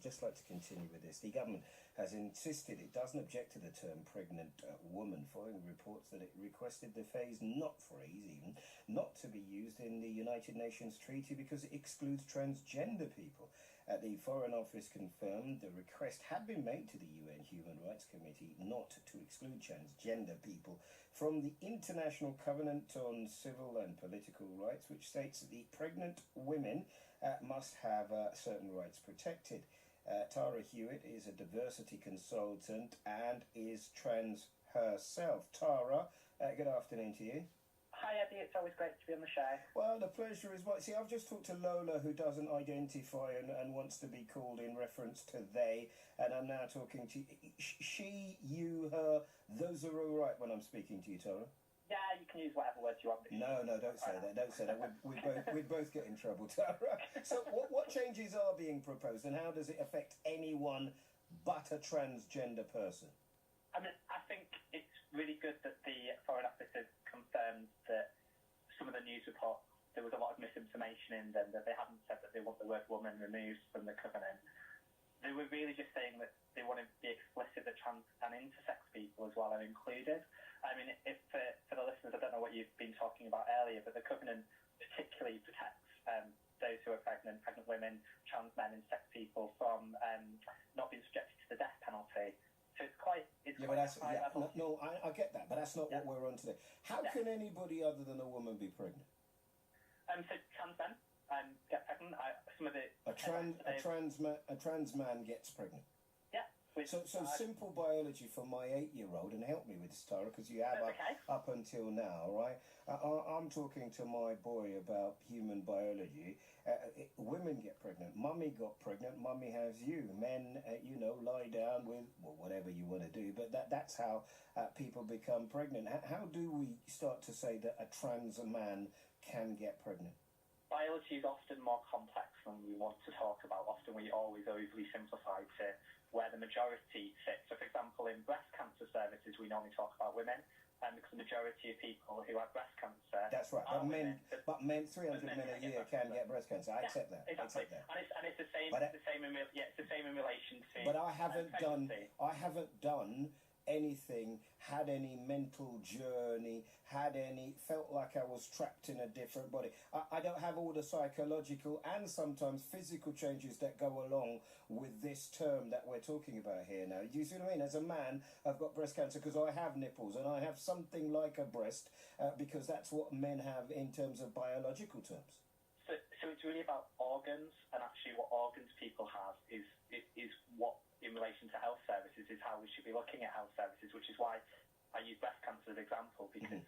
just like to continue with this. The government has insisted it doesn't object to the term pregnant woman, following reports that it requested the phrase, not phrase even, not to be used in the United Nations Treaty because it excludes transgender people. The Foreign Office confirmed the request had been made to the UN Human Rights Committee not to exclude transgender people from the International Covenant on Civil and Political Rights, which states that the pregnant women must have certain rights protected. Tara Hewitt is a diversity consultant and is trans herself. Tara, good afternoon to you. Hi Eddie, it's always great to be on the show. Well, the pleasure is mine. See, I've just talked to Lola, who doesn't identify and wants to be called in reference to they, and I'm now talking to she, you, her. Those are all right when I'm speaking to you, Tara? Yeah, you can use whatever words you want. No, don't say that. Don't say that. We'd both get in trouble, Tara. So what changes are being proposed, and how does it affect anyone but a transgender person? I mean, I think it's really good that the Foreign Office has confirmed that some of the news reports, there was a lot of misinformation in them, that they haven't said that they want the word woman removed from the covenant. They were really just saying that they want to be explicit that trans and intersex people as well are included. I mean, if for the listeners, I don't know what you've been talking about earlier, but the covenant particularly protects those who are pregnant women, trans men, and sex people from not being subjected to the death penalty. So it's quite high level. No, I get that, but that's not what we're on today. How can anybody other than a woman be pregnant? So trans men get pregnant. Some of the a trans man gets pregnant. Yeah. So simple biology for my 8-year-old, and help me with this, Tara, because you have up until now, right? I'm talking to my boy about human biology. Women get pregnant. Mummy got pregnant. Mummy has you. Men, lie down with whatever you want to do. But that's how people become pregnant. How do we start to say that a trans man can get pregnant? Biology is often more complex than we want to talk about. Often we always overly simplify to where the majority sits. So, for example, in breast cancer services, we normally talk about women, because the majority of people who have breast cancer... That's right, but men 300 men a year can get breast cancer. I accept that. Exactly. And it's the same. It's the same in relation to... But I haven't done anything, had any mental journey, felt like I was trapped in a different body. I don't have all the psychological and sometimes physical changes that go along with this term that we're talking about here now. Do you see what I mean? As a man, I've got breast cancer because I have nipples and I have something like a breast because that's what men have in terms of biological terms. So it's really about organs, and actually what organs people have is what, in relation to health services, is how we should be looking at health services, which is why I use breast cancer as an example, because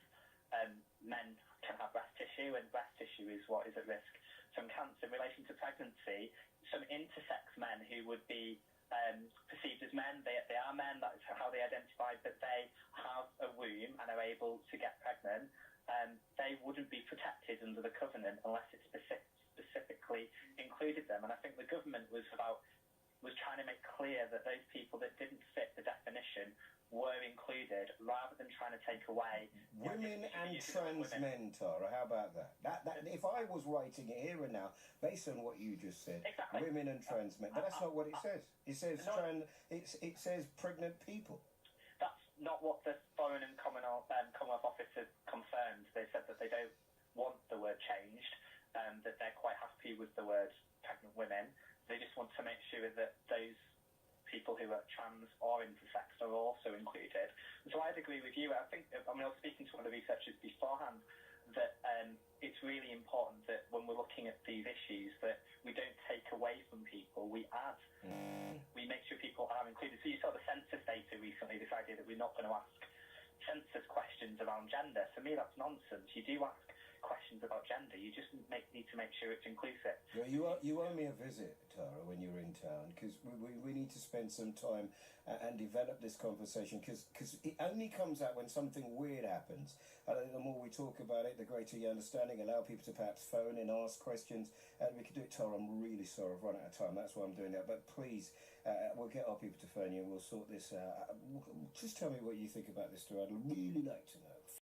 men can have breast tissue, and breast tissue is what is at risk from cancer. In relation to pregnancy, some intersex men who would be perceived as men, they are men, that's how they identify, but they have a womb and are able to get pregnant, they wouldn't be protected under the covenant unless it specifically included them. And I think the government was trying to make clear that those people that didn't fit the definition were included, rather than trying to take away... Women and trans men, Tara, how about that? That if I was writing it here and now, based on what you just said, exactly. Women and trans men, but that's not what it says. It says it says pregnant people. That's not what the Foreign and Commonwealth Office has confirmed. They said that they don't want the word changed, that they're quite happy with the word pregnant women. They just want to make sure that those people who are trans or intersex are also included. So I'd agree with you. I was speaking to one of the researchers beforehand that it's really important that when we're looking at these issues that we don't take away from people, we add. We make sure people are included. So you saw the census data recently, this idea that we're not going to ask census questions around gender. For me, that's nonsense. You do ask questions about gender. You just need to make sure it's inclusive. Well, you owe me a visit, Tara, when you're in town, because we need to spend some time and develop this conversation, because it only comes out when something weird happens. And the more we talk about it, the greater your understanding. Allow people to perhaps phone and ask questions. We can do it, Tara. I'm really sorry I've run out of time. That's why I'm doing that. But please, we'll get our people to phone you and we'll sort this out. Just tell me what you think about this, Tara. I'd really like to know.